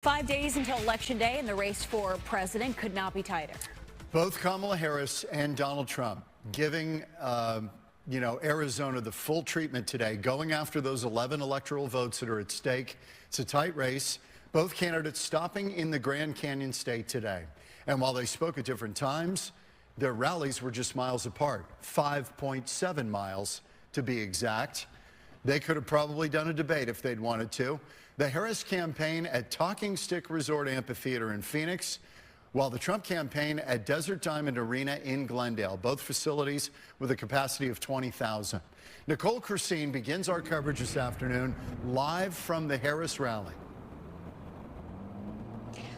5 days until Election Day, and the race for president could not be tighter. Both Kamala Harris and Donald Trump giving, Arizona the full treatment today, going after those 11 electoral votes that are at stake. It's a tight race. Both candidates stopping in the Grand Canyon State today. And while they spoke at different times, their rallies were just miles apart, 5.7 miles to be exact. They could have probably done a debate if they'd wanted to. The Harris campaign at Talking Stick Resort Amphitheater in Phoenix, while the Trump campaign at Desert Diamond Arena in Glendale, both facilities with a capacity of 20,000. Nicole Christine begins our coverage this afternoon live from the Harris rally.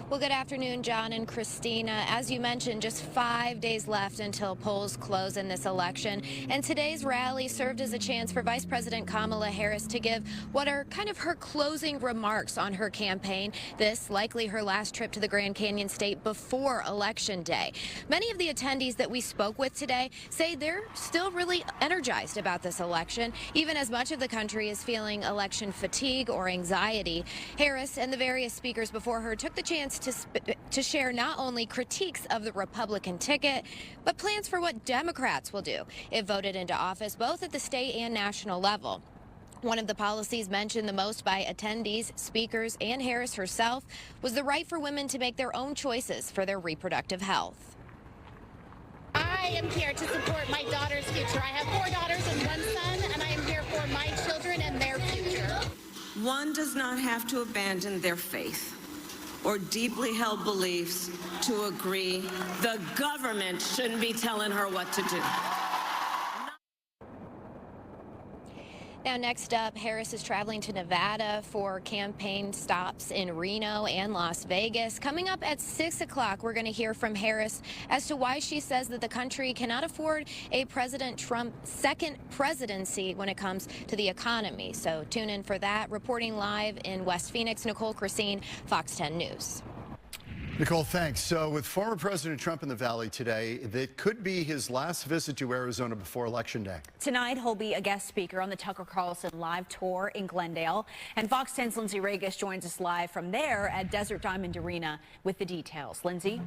Well, good afternoon, John and Christina. As you mentioned, just 5 days left until polls close in this election. And today's rally served as a chance for Vice President Kamala Harris to give what are kind of her closing remarks on her campaign. This likely her last trip to the Grand Canyon State before Election Day. Many of the attendees that we spoke with today say they're still really energized about this election, even as much of the country is feeling election fatigue or anxiety. Harris and the various speakers before her took the chance to share not only critiques of the Republican ticket, but plans for what Democrats will do if voted into office, both at the state and national level. One of the policies mentioned the most by attendees, speakers, and Harris herself was the right for women to make their own choices for their reproductive health. I am here to support my daughter's future. I have 4 daughters and 1 son, and I am here for my children and their future. One does not have to abandon their faith or deeply held beliefs to agree the government shouldn't be telling her what to do. Now, next up, Harris is traveling to Nevada for campaign stops in Reno and Las Vegas. Coming up at 6 o'clock, we're going to hear from Harris as to why she says that the country cannot afford a President Trump second presidency when it comes to the economy. So tune in for that. Reporting live in West Phoenix, Nicole Christine, Fox 10 News. Nicole, thanks. So with former President Trump in the Valley today, that could be his last visit to Arizona before Election Day. Tonight, he'll be a guest speaker on the Tucker Carlson live tour in Glendale. And Fox 10's Lindsay Regas joins us live from there at Desert Diamond Arena with the details. Lindsay?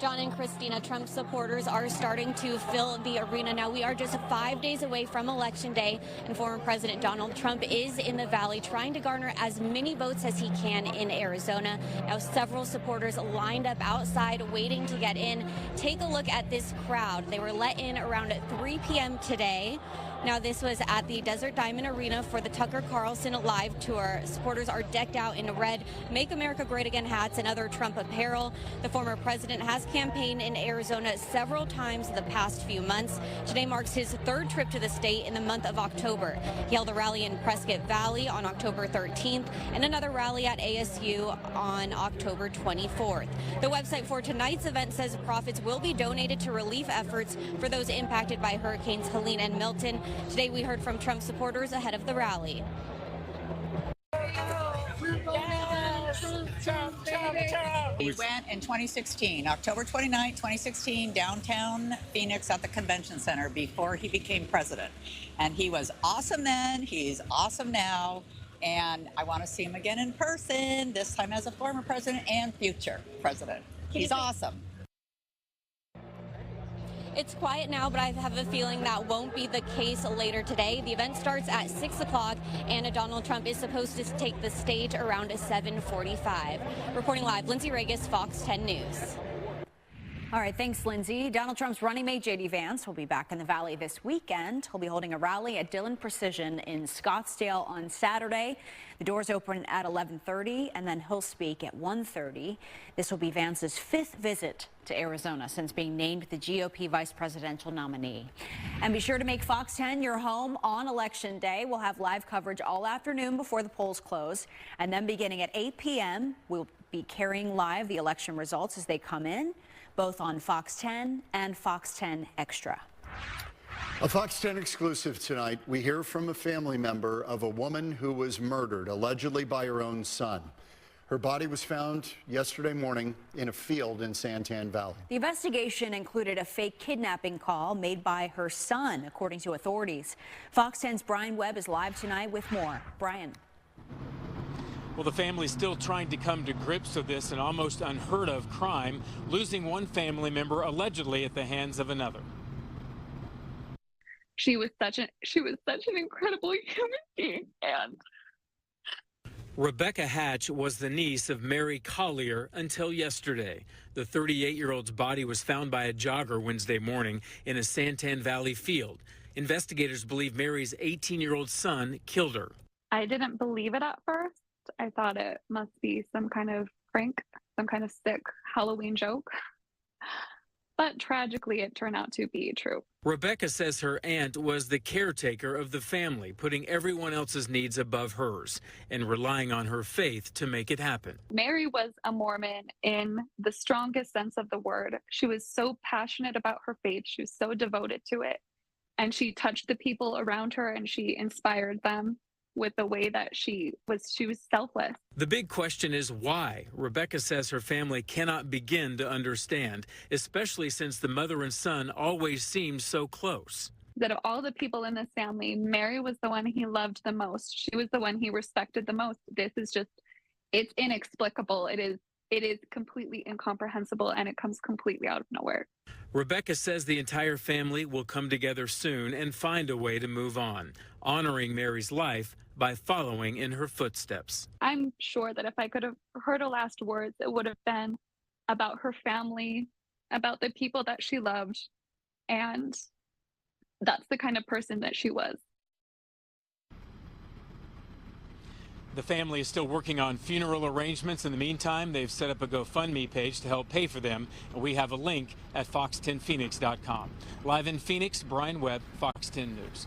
John and Christina, Trump supporters are starting to fill the arena. Now, we are just 5 days away from Election Day, and former President Donald Trump is in the Valley trying to garner as many votes as he can in Arizona. Now, several supporters lined up outside waiting to get in. Take a look at this crowd. They were let in around 3 p.m. today. Now, this was at the Desert Diamond Arena for the Tucker Carlson live tour. Supporters are decked out in red Make America Great Again hats and other Trump apparel. The former president has campaigned in Arizona several times in the past few months. Today marks his 3rd trip to the state in the month of October. He held a rally in Prescott Valley on October 13th and another rally at ASU on October 24th. The website for tonight's event says profits will be donated to relief efforts for those impacted by Hurricanes Helene and Milton. Today we heard from Trump supporters ahead of the rally. He went in 2016, October 29, 2016, downtown Phoenix at the convention center before he became president. And he was awesome then, he's awesome now, and I want to see him again in person, this time as a former president and future president. He's awesome. It's quiet now, but I have a feeling that won't be the case later today. The event starts at 6 o'clock, and Donald Trump is supposed to take the stage around 7:45. Reporting live, Lindsay Regas, Fox 10 News. All right, thanks, Lindsay. Donald Trump's running mate, J.D. Vance, will be back in the Valley this weekend. He'll be holding a rally at Dillon Precision in Scottsdale on Saturday. The doors open at 11:30, and then he'll speak at 1:30. This will be Vance's 5th visit to Arizona since being named the GOP vice presidential nominee. And be sure to make Fox 10 your home on Election Day. We'll have live coverage all afternoon before the polls close. And then beginning at 8 p.m., we'll be carrying live the election results as they come in, both on Fox 10 and Fox 10 Extra. A Fox 10 exclusive tonight. We hear from a family member of a woman who was murdered, allegedly by her own son. Her body was found yesterday morning in a field in Santan Valley. The investigation included a fake kidnapping call made by her son, according to authorities. Fox 10's Brian Webb is live tonight with more. Brian. Well, the family's still trying to come to grips with this, an almost unheard of crime, losing one family member allegedly at the hands of another. She was such an incredible human being. And Rebecca Hatch was the niece of Mary Collier until yesterday. The 38-year-old's body was found by a jogger Wednesday morning in a Santan Valley field. Investigators believe Mary's 18-year-old son killed her. I didn't believe it at first. I thought it must be some kind of prank, some kind of sick Halloween joke. But tragically, it turned out to be true. Rebecca says her aunt was the caretaker of the family, putting everyone else's needs above hers and relying on her faith to make it happen. Mary was a Mormon in the strongest sense of the word. She was so passionate about her faith. She was so devoted to it. And she touched the people around her and she inspired them with the way that she was selfless. The big question is why. Rebecca says her family cannot begin to understand, especially since the mother and son always seemed so close. That of all the people in this family, Mary was the one he loved the most. She was the one he respected the most. This is just, it's inexplicable. It is completely incomprehensible, and it comes completely out of nowhere. Rebecca says the entire family will come together soon and find a way to move on, honoring Mary's life by following in her footsteps. I'm sure that if I could have heard her last words, it would have been about her family, about the people that she loved, and that's the kind of person that she was. The family is still working on funeral arrangements. In the meantime, they've set up a GoFundMe page to help pay for them. We have a link at fox10phoenix.com. Live in Phoenix, Brian Webb, Fox 10 News.